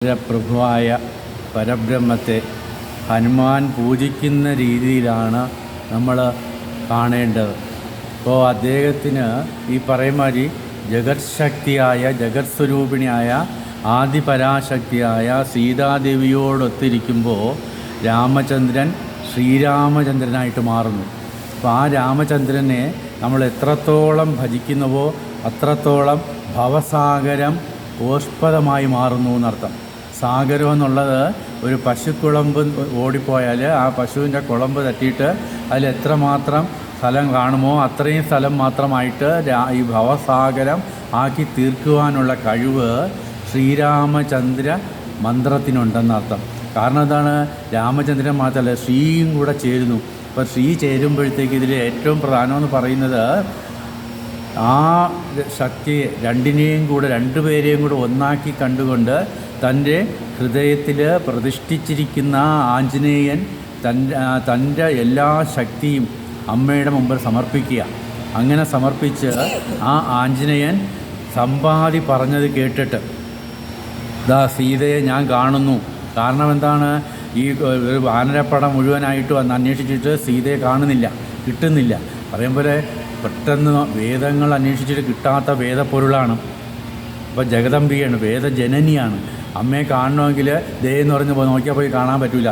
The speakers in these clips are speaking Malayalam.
പ്രഭുവായ പരബ്രഹ്മത്തെ ഹനുമാൻ പൂജിക്കുന്ന രീതിയിലാണ് നമ്മൾ കാണേണ്ടത്. അപ്പോൾ അദ്ദേഹത്തിന് ഈ പറയുമാതിരി ജഗത്ശക്തിയായ ജഗത്സ്വരൂപിണിയായ ആദിപരാശക്തിയായ സീതാദേവിയോടൊത്തിരിക്കുമ്പോൾ രാമചന്ദ്രൻ ശ്രീരാമചന്ദ്രനായിട്ട് മാറുന്നു. അപ്പോൾ ആ രാമചന്ദ്രനെ നമ്മൾ എത്രത്തോളം ഭജിക്കുന്നുവോ അത്രത്തോളം ഭവസാഗരം ഓഷ്പദമായി മാറുന്നു എന്നർത്ഥം. സാഗരം എന്നുള്ളത് ഒരു പശുക്കുളമ്പ് ഓടിപ്പോയാൽ ആ പശുവിൻ്റെ കുളമ്പ് തട്ടിയിട്ട് അതിൽ എത്രമാത്രം സ്ഥലം കാണുമോ അത്രയും സ്ഥലം മാത്രമായിട്ട് ഈ ഭവസാഗരം ആക്കി തീർക്കുവാനുള്ള കഴിവ് ശ്രീരാമചന്ദ്ര മന്ത്രത്തിനുണ്ടെന്നർത്ഥം. കാരണം എന്താണ്, രാമചന്ദ്രൻ മാത്രമല്ല ശ്രീയും കൂടെ ചേരുന്നു. അപ്പോൾ ശ്രീ ചേരുമ്പോഴത്തേക്ക് ഇതിൽ ഏറ്റവും പ്രധാനമെന്ന് പറയുന്നത് ആ ശക്തിയെ രണ്ടുപേരെയും കൂടെ ഒന്നാക്കി കണ്ടുകൊണ്ട് തൻ്റെ ഹൃദയത്തിൽ പ്രതിഷ്ഠിച്ചിരിക്കുന്ന ആഞ്ജനേയൻ തൻ്റെ എല്ലാ ശക്തിയും അമ്മയുടെ മുമ്പിൽ സമർപ്പിക്കുക. അങ്ങനെ സമർപ്പിച്ച് ആ ആഞ്ജനേയൻ സമ്പാദി പറഞ്ഞത് കേട്ടിട്ട് സീതയെ ഞാൻ കാണുന്നു. കാരണം എന്താണ്, ഈ ഒരു വാനരപ്പടം മുഴുവനായിട്ട് വന്ന് അന്വേഷിച്ചിട്ട് സീതയെ കാണുന്നില്ല, കിട്ടുന്നില്ല. പറയുമ്പോൾ പെട്ടെന്ന് വേദങ്ങൾ അന്വേഷിച്ചിട്ട് കിട്ടാത്ത വേദപ്പൊരുളാണ്. അപ്പോൾ ജഗദംബികയാണ്, വേദജനനിയാണ്. അമ്മയെ കാണണമെങ്കിൽ എന്ന് പറഞ്ഞ് നോക്കിയാൽ പോയി കാണാൻ പറ്റില്ല.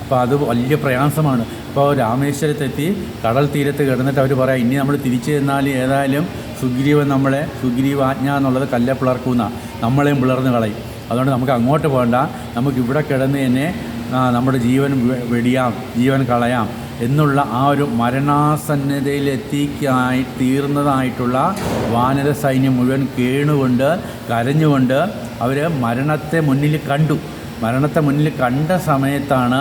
അപ്പോൾ അത് വലിയ പ്രയാസമാണ്. അപ്പോൾ രാമേശ്വരത്തെത്തി കടൽ തീരത്ത് കിടന്നിട്ട് അവർ പറയാം, ഇനി നമ്മൾ തിരിച്ചു ചെന്നാൽ ഏതായാലും സുഗ്രീവാജ്ഞ എന്നുള്ളത് കല്ലെ പിളർക്കുന്ന നമ്മളെയും പിളർന്ന് കളയും. അതുകൊണ്ട് നമുക്ക് അങ്ങോട്ട് പോകണ്ട, നമുക്കിവിടെ കിടന്ന് തന്നെ നമ്മുടെ ജീവൻ കളയാം എന്നുള്ള ആ ഒരു മരണാസന്നതയിലെത്തിക്കായി തീർന്നതായിട്ടുള്ള വാനര സൈന്യം മുഴുവൻ കരഞ്ഞുകൊണ്ട് അവർ മരണത്തെ മുന്നിൽ കണ്ട സമയത്താണ്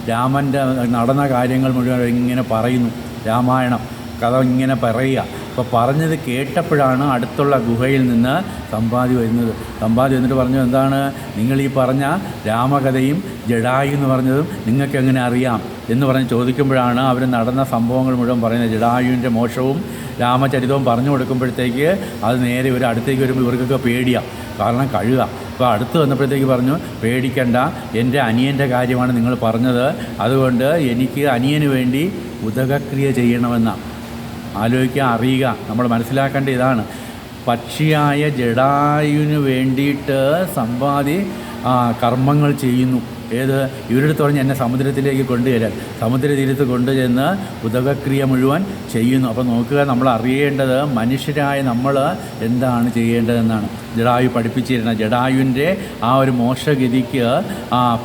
രാമൻ്റെ നടന്ന കാര്യങ്ങൾ മുഴുവൻ ഇങ്ങനെ പറയുന്നു. രാമായണം കഥ ഇങ്ങനെ പറയുക. അപ്പോൾ പറഞ്ഞത് കേട്ടപ്പോഴാണ് അടുത്തുള്ള ഗുഹയിൽ നിന്ന് സമ്പാദി വന്നിട്ട് പറഞ്ഞു, എന്താണ് നിങ്ങൾ ഈ പറഞ്ഞ രാമകഥയും ജഡായു എന്ന് പറഞ്ഞതും നിങ്ങൾക്ക് എങ്ങനെ അറിയാം എന്ന് പറഞ്ഞ് ചോദിക്കുമ്പോഴാണ് അവർ നടന്ന സംഭവങ്ങൾ മുഴുവൻ പറയുന്നത്. ജഡായുവിൻ്റെ മോക്ഷവും രാമചരിതവും പറഞ്ഞു കൊടുക്കുമ്പോഴത്തേക്ക് അത് നേരെ അടുത്തേക്ക് വരുമ്പോൾ ഇവർക്കൊക്കെ പേടിയാണ്. കാരണം കഴുക. അപ്പോൾ അടുത്ത് വന്നപ്പോഴത്തേക്ക് പറഞ്ഞു, പേടിക്കണ്ട, എൻ്റെ അനിയൻ്റെ കാര്യമാണ് നിങ്ങൾ പറഞ്ഞത്, അതുകൊണ്ട് എനിക്ക് അനിയന് വേണ്ടി ഉദകക്രിയ ചെയ്യണമെന്നാണ്. അറിയുക, നമ്മൾ മനസ്സിലാക്കേണ്ട ഇതാണ്. പക്ഷിയായ ജഡായുവിന് വേണ്ടിയിട്ട് സമ്പാദി കർമ്മങ്ങൾ ചെയ്യുന്നു. ഇവരെടുത്ത് പറഞ്ഞ് എന്നെ സമുദ്രത്തിലേക്ക് കൊണ്ടുചെല്ലാൻ, സമുദ്രതീരത്ത് കൊണ്ടുചെന്ന് ഉദകക്രിയ മുഴുവൻ ചെയ്യുന്നു. അപ്പോൾ നോക്കുക, നമ്മൾ അറിയേണ്ടത് മനുഷ്യരായ നമ്മൾ എന്താണ് ചെയ്യേണ്ടതെന്നാണ് ജഡായു പഠിപ്പിച്ചിരുന്നത്. ജഡായുവിൻ്റെ ആ ഒരു മോക്ഷഗതിക്ക്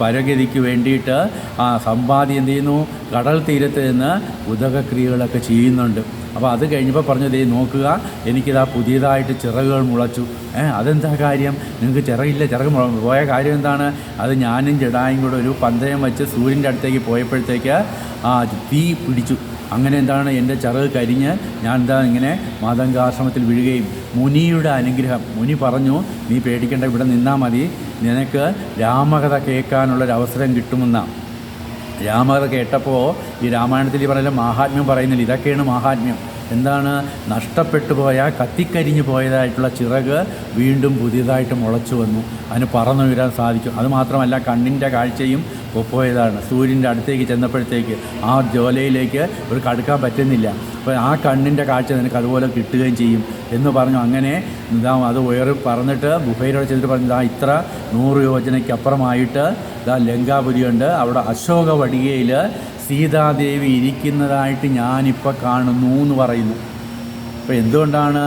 പരഗതിക്ക് വേണ്ടിയിട്ട് സമ്പാദി എന്ത് ചെയ്യുന്നു, കടൽ തീരത്ത് നിന്ന് ഉദകക്രിയകളൊക്കെ ചെയ്യുന്നുണ്ട്. അപ്പോൾ അത് കഴിഞ്ഞപ്പോൾ പറഞ്ഞത്, നോക്കുക, എനിക്കിതാ പുതിയതായിട്ട് ചിറകുകൾ മുളച്ചു. അതെന്താ കാര്യം, നിങ്ങൾക്ക് ചിറക് പോയ കാര്യം എന്താണ്, അത് ഞാനും ജഡായും കൂടെ ഒരു പന്തയം വെച്ച് സൂര്യൻ്റെ അടുത്തേക്ക് പോയപ്പോഴത്തേക്ക് തീ പിടിച്ചു. അങ്ങനെ എന്താണ്, എൻ്റെ ചിറക് കരിഞ്ഞ് ഞാൻ ഇങ്ങനെ മാതംഗാശ്രമത്തിൽ വീഴുകയും മുനിയുടെ അനുഗ്രഹം, മുനി പറഞ്ഞു, നീ പേടിക്കേണ്ട, ഇവിടെ നിന്നാൽ മതി, നിനക്ക് രാമകഥ കേൾക്കാനുള്ളൊരവസരം കിട്ടുമെന്നാണ്. രാമകഥ കേട്ടപ്പോൾ ഈ രാമായണത്തിൽ പറയുന്ന മാഹാത്മ്യം പറയുന്നില്ല. ഇതൊക്കെയാണ് മാഹാത്മ്യം. എന്താണ്, നഷ്ടപ്പെട്ടു പോയ കത്തിക്കരിഞ്ഞു പോയതായിട്ടുള്ള ചിറക് വീണ്ടും പുതിയതായിട്ട് മുളച്ചു വന്നു, അതിന് പറന്നു വീരാൻ സാധിക്കും. അതുമാത്രമല്ല, കണ്ണിൻ്റെ കാഴ്ചയും പോയതാണ്. സൂര്യൻ്റെ അടുത്തേക്ക് ചെന്നപ്പോഴത്തേക്ക് ആ ജ്വാലയിലേക്ക് ഇവർക്ക് അടുക്കാൻ പറ്റുന്നില്ല. അപ്പോൾ ആ കണ്ണിൻ്റെ കാഴ്ച നിനക്ക് അതുപോലെ കിട്ടുകയും ചെയ്യും എന്ന് പറഞ്ഞു. അങ്ങനെ അത് പറഞ്ഞിട്ട് ഗുഹയിലൂടെ ചെന്നിട്ട് പറഞ്ഞു, ഇത്ര 100 യോജനയ്ക്കപ്പുറമായിട്ട് ലങ്കാപുരിയുണ്ട്, അവിടെ അശോകവടികയിൽ സീതാദേവി ഇരിക്കുന്നതായിട്ട് ഞാനിപ്പോൾ കാണുന്നു എന്ന് പറയുന്നു. അപ്പോൾ എന്തുകൊണ്ടാണ്,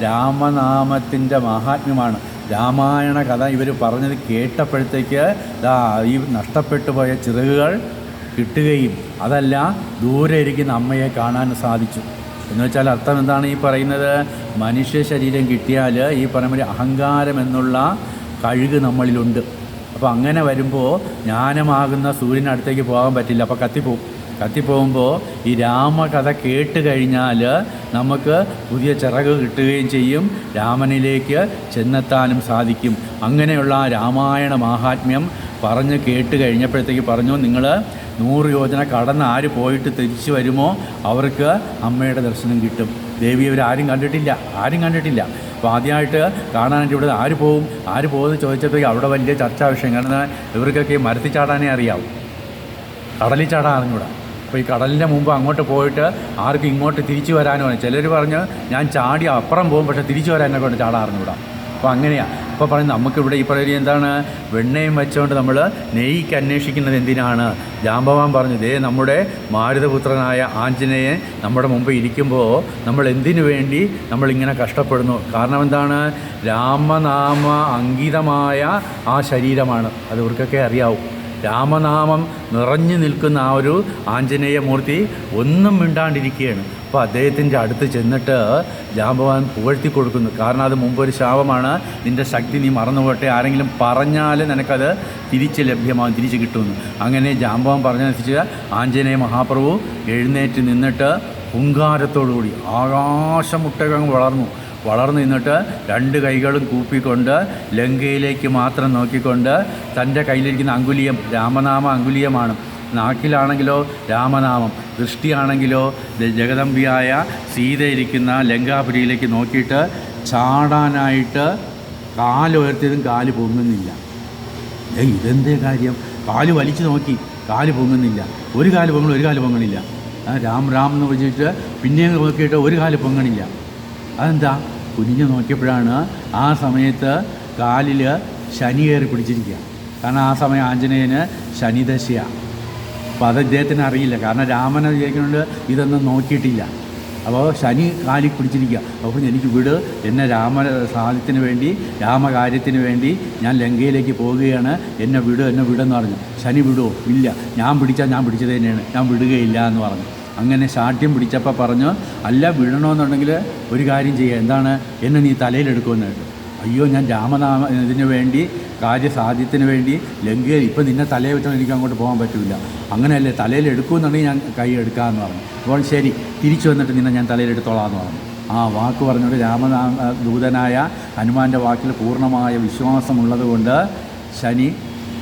രാമനാമത്തിൻ്റെ മഹാത്മ്യമാണ്. രാമായണ കഥ ഇവർ പറഞ്ഞത് കേട്ടപ്പോഴത്തേക്ക് ഈ നഷ്ടപ്പെട്ടു പോയ ചിറകുകൾ കിട്ടുകയും അതല്ല ദൂരെ ഇരിക്കുന്ന അമ്മയെ കാണാൻ സാധിച്ചു. എന്ന് വെച്ചാൽ അർത്ഥം എന്താണ് ഈ പറയുന്നത്, മനുഷ്യ ശരീരം കിട്ടിയാൽ ഈ പറയുമ്പോൾ അഹങ്കാരം എന്നുള്ള കഴുക് നമ്മളിലുണ്ട്. അപ്പോൾ അങ്ങനെ വരുമ്പോൾ ജ്ഞാനമാകുന്ന സൂര്യനടുത്തേക്ക് പോകാൻ പറ്റില്ല, അപ്പോൾ കത്തിപ്പോകുമ്പോൾ ഈ രാമകഥ കേട്ട് കഴിഞ്ഞാൽ നമുക്ക് പുതിയ ചിറക് കിട്ടുകയും ചെയ്യും, രാമനിലേക്ക് ചെന്നെത്താനും സാധിക്കും. അങ്ങനെയുള്ള രാമായണ മാഹാത്മ്യം പറഞ്ഞ് കേട്ട് കഴിഞ്ഞപ്പോഴത്തേക്ക് പറഞ്ഞു, നിങ്ങൾ 100 യോജന കടന്ന് ആര് പോയിട്ട് തിരിച്ചു വരുമോ അവർക്ക് അമ്മയുടെ ദർശനം കിട്ടും. ദേവി ആരും കണ്ടിട്ടില്ല. അപ്പോൾ ആദ്യമായിട്ട് കാണാനായിട്ട് ഇവിടെ ആര് പോകുമെന്ന് ചോദിച്ചപ്പോഴേക്കും അവിടെ വലിയ ചർച്ചാ വിഷയം. കാരണം ഇവർക്കൊക്കെ മരത്തിൽ ചാടാനേ അറിയാവും, കടലിൽ ചാടാൻ അറിഞ്ഞൂടാ. അപ്പോൾ ഈ കടലിൻ്റെ മുമ്പ് അങ്ങോട്ട് പോയിട്ട് ആർക്കും ഇങ്ങോട്ട് തിരിച്ചു വരാനുമാണ്. ചിലർ പറഞ്ഞ് ഞാൻ ചാടി അപ്പുറം പോകും, പക്ഷേ തിരിച്ചു വരാനെ കൊണ്ട് ചാടാൻ അറിഞ്ഞൂടാ. അപ്പോൾ അങ്ങനെയാണ്. അപ്പോൾ പറയുന്നത് നമുക്കിവിടെ ഈ പറയുന്നത് എന്താണ്, വെണ്ണയും വെച്ചുകൊണ്ട് നമ്മൾ നെയ്ക്ക് അന്വേഷിക്കുന്നത് എന്തിനാണ്? ജാമ്പവാൻ പറഞ്ഞു, ദേ നമ്മുടെ മാരുതപുത്രനായ ആഞ്ജനേയൻ നമ്മുടെ മുമ്പ് ഇരിക്കുമ്പോൾ നമ്മൾ എന്തിനു വേണ്ടി നമ്മളിങ്ങനെ കഷ്ടപ്പെടുന്നു? കാരണം എന്താണ്? രാമനാമ അങ്കിതമായ ആ ശരീരമാണ്, അത് ഇവർക്കൊക്കെ അറിയാവും. രാമനാമം നിറഞ്ഞു നിൽക്കുന്ന ആ ഒരു ആഞ്ജനേയമൂർത്തി ഒന്നും മിണ്ടാണ്ടിരിക്കുകയാണ്. അപ്പോൾ അദ്ദേഹത്തിൻ്റെ അടുത്ത് ചെന്നിട്ട് ജാമ്പവാൻ പുകഴ്ത്തി കൊടുക്കുന്നു. കാരണം അത് മുമ്പൊരു ശാപമാണ്, നിൻ്റെ ശക്തി നീ മറന്നുപോട്ടെ, ആരെങ്കിലും പറഞ്ഞാൽ നിനക്കത് തിരിച്ച് ലഭ്യമാകും, തിരിച്ച് കിട്ടുമെന്ന്. അങ്ങനെ ജാമ്പവാൻ പറഞ്ഞതനുസരിച്ച് ആഞ്ജനേയ മഹാപ്രഭു എഴുന്നേറ്റ് നിന്നിട്ട് ഹുങ്കാരത്തോടുകൂടി ആകാശമുട്ടകം വളർന്നു നിന്നിട്ട് രണ്ട് കൈകളും കൂപ്പിക്കൊണ്ട് ലങ്കയിലേക്ക് മാത്രം നോക്കിക്കൊണ്ട് തൻ്റെ കയ്യിലിരിക്കുന്ന അങ്കുലിയം രാമനാമ അങ്കുലിയമാണ്. നാക്കിലാണെങ്കിലോ രാമനാമം, ദൃഷ്ടിയാണെങ്കിലോ ജഗദംബിയായ സീത ഇരിക്കുന്ന ലങ്കാപുരിയിലേക്ക് നോക്കിയിട്ട് ചാടാനായിട്ട് കാലുയർത്തിയതും കാല് പൊങ്ങുന്നില്ല. ഇതെന്തേ കാര്യം? കാല് വലിച്ചു നോക്കി, കാല് പൊങ്ങുന്നില്ല. ഒരു കാല് പൊങ്ങണം, ഒരു കാല് പൊങ്ങണില്ല. രാം എന്ന് വിളിച്ചിട്ട് പിന്നെയും നോക്കിയിട്ട് ഒരു കാല് പൊങ്ങണില്ല. അതെന്താ? കുനിഞ്ഞ് നോക്കിയപ്പോഴാണ് ആ സമയത്ത് കാലിൽ ശനി കയറി പിടിച്ചിരിക്കുക. കാരണം ആ സമയം ആഞ്ജനേയന് ശനിദശയാണ്. അപ്പോൾ അത് ഇദ്ദേഹത്തിന് അറിയില്ല. കാരണം രാമനെ വിചാരിക്കുന്നുണ്ട് ഇതൊന്നും നോക്കിയിട്ടില്ല. അപ്പോൾ ശനി കാലിൽ പിടിച്ചിരിക്കുക. അപ്പോൾ എനിക്ക് വിട്, എന്നെ സാധ്യത്തിന് വേണ്ടി രാമകാര്യത്തിന് വേണ്ടി ഞാൻ ലങ്കയിലേക്ക് പോവുകയാണ്, എന്നെ വിടെന്ന് പറഞ്ഞു. ശനി വിടുമോ? ഇല്ല, ഞാൻ പിടിച്ചത് തന്നെയാണ്, ഞാൻ വിടുകയില്ല എന്ന് പറഞ്ഞു. അങ്ങനെ ശാഠ്യം പിടിച്ചപ്പോൾ പറഞ്ഞു, അല്ല വിടണമെന്നുണ്ടെങ്കിൽ ഒരു കാര്യം ചെയ്യുക, എന്താണ്, എന്നെ നീ തലയിലെടുക്കുമെന്ന് കേട്ടു. അയ്യോ, ഞാൻ ഇതിന് വേണ്ടി കാര്യസാധ്യത്തിന് വേണ്ടി ലങ്കയിൽ ഇപ്പം നിന്നെ തലയിൽ വെച്ചാൽ എനിക്ക് അങ്ങോട്ട് പോകാൻ പറ്റില്ല. അങ്ങനെയല്ലേ, തലയിലെടുക്കുമെന്നുണ്ടെങ്കിൽ ഞാൻ കൈ എടുക്കാമെന്ന് പറഞ്ഞു. അപ്പോൾ ശരി, തിരിച്ചു വന്നിട്ട് നിന്നെ ഞാൻ തലയിലെടുത്തോളാം എന്ന് പറഞ്ഞു. ആ വാക്ക് പറഞ്ഞുകൊണ്ട് ദൂതനായ ഹനുമാൻ്റെ വാക്കിൽ പൂർണ്ണമായ വിശ്വാസമുള്ളത് കൊണ്ട് ശനി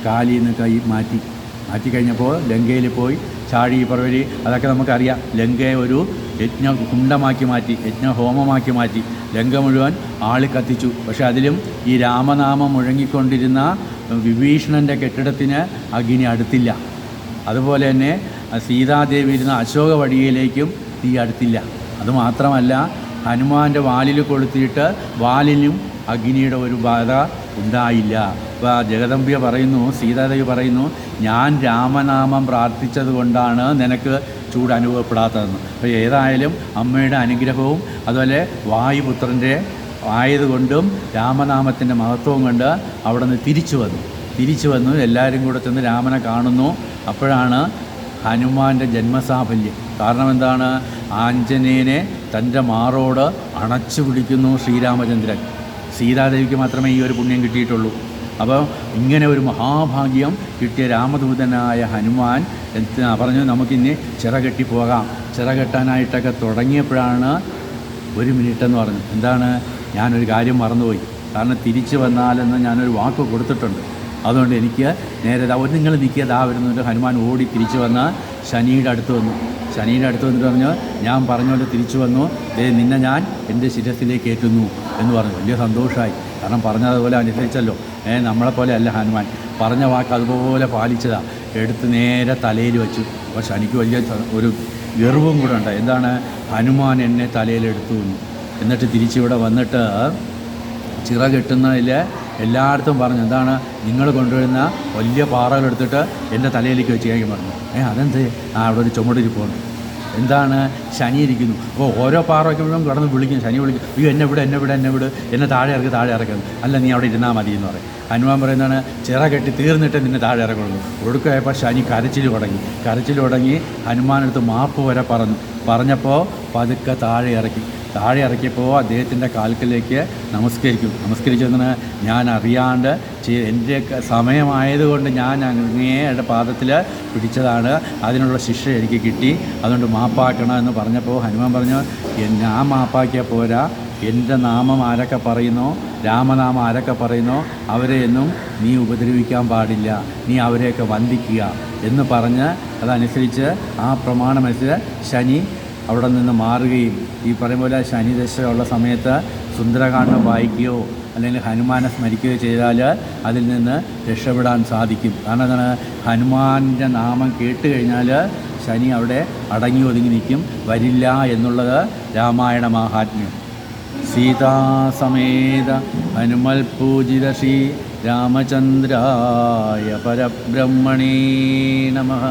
കാലിൽ നിന്ന് കൈ മാറ്റിക്കഴിഞ്ഞപ്പോൾ ലങ്കയിൽ പോയി ചാടി പറവരി. അതൊക്കെ നമുക്കറിയാം. ലങ്കയെ ഒരു യജ്ഞകുണ്ഡമാക്കി മാറ്റി, യജ്ഞഹോമമാക്കി മാറ്റി. ലങ്ക മുഴുവൻ ആളി കത്തിച്ചു. പക്ഷേ അതിലും ഈ രാമനാമം മുഴങ്ങിക്കൊണ്ടിരുന്ന വിഭീഷണൻ്റെ കെട്ടിടത്തിന് അഗ്നി അടുത്തില്ല. അതുപോലെ തന്നെ സീതാദേവി ഇരുന്ന അശോകവടിയിലേക്കും തീ അടുത്തില്ല. അതുമാത്രമല്ല, ഹനുമാൻ്റെ വാലിൽ കൊളുത്തിയിട്ട് വാലിലും അഗ്നിയുടെ ഒരു ബാധ ഉണ്ടായില്ല. അപ്പോൾ ജഗദംബിക പറയുന്നു, സീതാദേവി പറയുന്നു, ഞാൻ രാമനാമം പ്രാർത്ഥിച്ചത് കൊണ്ടാണ് നിനക്ക് ചൂട് അനുഭവപ്പെടാത്തതെന്ന്. അപ്പോൾ ഏതായാലും അമ്മയുടെ അനുഗ്രഹവും അതുപോലെ വായുപുത്രൻ്റെ ആയതുകൊണ്ടും രാമനാമത്തിൻ്റെ മഹത്വവും കൊണ്ട് അവിടെ നിന്ന് തിരിച്ചു വന്നു എല്ലാവരും കൂടെ ചെന്ന് രാമനെ കാണുന്നു. അപ്പോഴാണ് ഹനുമാൻ്റെ ജന്മസാഫല്യം. കാരണം എന്താണ്? ആഞ്ജനേയനെ തൻ്റെ മാറോട് അണച്ചു പിടിക്കുന്നു ശ്രീരാമചന്ദ്രൻ. സീതാദേവിക്ക് മാത്രമേ ഈ ഒരു പുണ്യം കിട്ടിയിട്ടുള്ളൂ. അപ്പോൾ ഇങ്ങനെ ഒരു മഹാഭാഗ്യം കിട്ടിയ രാമദൂതനായ ഹനുമാൻ പറഞ്ഞു, നമുക്കിനി ചിറകെട്ടി പോകാം. ചിറകെട്ടാനായിട്ടൊക്കെ തുടങ്ങിയപ്പോഴാണ് ഒരു മിനിറ്റ് എന്ന് പറഞ്ഞു. എന്താണ്? ഞാനൊരു കാര്യം മറന്നുപോയി. കാരണം തിരിച്ചു വന്നാലെന്ന് ഞാനൊരു വാക്ക് കൊടുത്തിട്ടുണ്ട്. അതുകൊണ്ട് എനിക്ക് നേരെ നിങ്ങൾ നിൽക്കിയതാ വരുന്നുണ്ട്. ഹനുമാൻ ഓടി തിരിച്ചു വന്ന് ശനിയുടെ അടുത്ത് വന്നിട്ട് പറഞ്ഞു, ഞാൻ പറഞ്ഞ പോലെ തിരിച്ചു വന്നു, നിന്നെ ഞാൻ എൻ്റെ ശിരസിലേക്ക് ഏറ്റുന്നു എന്ന് പറഞ്ഞു. വലിയ സന്തോഷമായി. കാരണം പറഞ്ഞതുപോലെ അനുസരിച്ചല്ലോ. നമ്മളെപ്പോലെ അല്ല ഹനുമാൻ, പറഞ്ഞ വാക്ക് അതുപോലെ പാലിച്ചതാണ്. എടുത്ത് നേരെ തലയിൽ വെച്ചു. അപ്പോൾ ശനിക്ക് വലിയ ഒരു ഗർവവും കൂടെ ഉണ്ട്. എന്താണ്? ഹനുമാൻ എന്നെ തലയിലെടുത്തു എന്ന്. എന്നിട്ട് തിരിച്ചിവിടെ വന്നിട്ട് ചിറകെട്ടുന്നതിൽ എല്ലായിടത്തും പറഞ്ഞു, എന്താണ്, നിങ്ങൾ കൊണ്ടുവരുന്ന വലിയ പാറകളെടുത്തിട്ട് എൻ്റെ തലയിലേക്ക് വെച്ച് കഴിക്കാൻ പറഞ്ഞു. അതെന്ത്? അവിടെ ഒരു ചുമടിരിപ്പുണ്ട്. എന്താണ്? ശനി ഇരിക്കുന്നു. അപ്പോൾ ഓരോ പാറ വയ്ക്കുമ്പോഴും കിടന്ന് വിളിക്കും, ശനി വിളിക്കും, അയ്യോ എന്നെ വിട്, എന്നെ താഴെ ഇറക്കുന്നു. അല്ല, നീ അവിടെ ഇരുന്നാൽ മതി എന്ന് പറയും. ഹനുമാൻ പറയുന്നതാണ്, ചിറ കെട്ടി തീർന്നിട്ട് നിന്നെ താഴെ ഇറക്കുള്ളൂ. ഒടുക്കമായപ്പോൾ ശനി കരച്ചിൽ തുടങ്ങി. ഹനുമാനടുത്ത് മാപ്പ് വരെ പറഞ്ഞപ്പോൾ പതുക്കെ താഴെ ഇറക്കിയപ്പോൾ അദ്ദേഹത്തിൻ്റെ കാൽക്കലേക്ക് നമസ്കരിച്ചെന്ന് ഞാൻ അറിയാണ്ട് എൻ്റെ സമയമായതുകൊണ്ട് ഞാൻ അങ്ങയുടെ പാദത്തിൽ പിടിച്ചതാണ്, അതിനുള്ള ശിക്ഷ എനിക്ക് കിട്ടി, അതുകൊണ്ട് മാപ്പാക്കണം എന്ന് പറഞ്ഞപ്പോൾ ഹനുമാൻ പറഞ്ഞു, ഞാൻ മാപ്പാക്കിയാൽ പോരാ, എൻ്റെ നാമം ആരൊക്കെ പറയുന്നോ, രാമനാമം ആരൊക്കെ പറയുന്നോ അവരെയൊന്നും നീ ഉപദ്രവിക്കാൻ പാടില്ല, നീ അവരെയൊക്കെ വന്ദിക്കുക എന്ന് പറഞ്ഞ് അതനുസരിച്ച് ആ പ്രമാണമനുസരിച്ച് ശനി അവിടെ നിന്ന് മാറുകയും ഈ പറയുന്ന പോലെ ശനിദശ ഉള്ള സമയത്ത് സുന്ദരകാന്ഡം വായിക്കുകയോ അല്ലെങ്കിൽ ഹനുമാനെ സ്മരിക്കുകയോ ചെയ്താൽ അതിൽ നിന്ന് രക്ഷപ്പെടാൻ സാധിക്കും. കാരണം എന്താണ്, ഹനുമാൻ്റെ നാമം കേട്ട് കഴിഞ്ഞാൽ ശനി അവിടെ അടങ്ങി ഒതുങ്ങി നിൽക്കും, വരില്ല എന്നുള്ളത് രാമായണ മാഹാത്മ്യം. സീതാസമേത ഹനുമൽ പൂജിത ശ്രീ രാമചന്ദ്രായ പരബ്രഹ്മണേ നമഃ.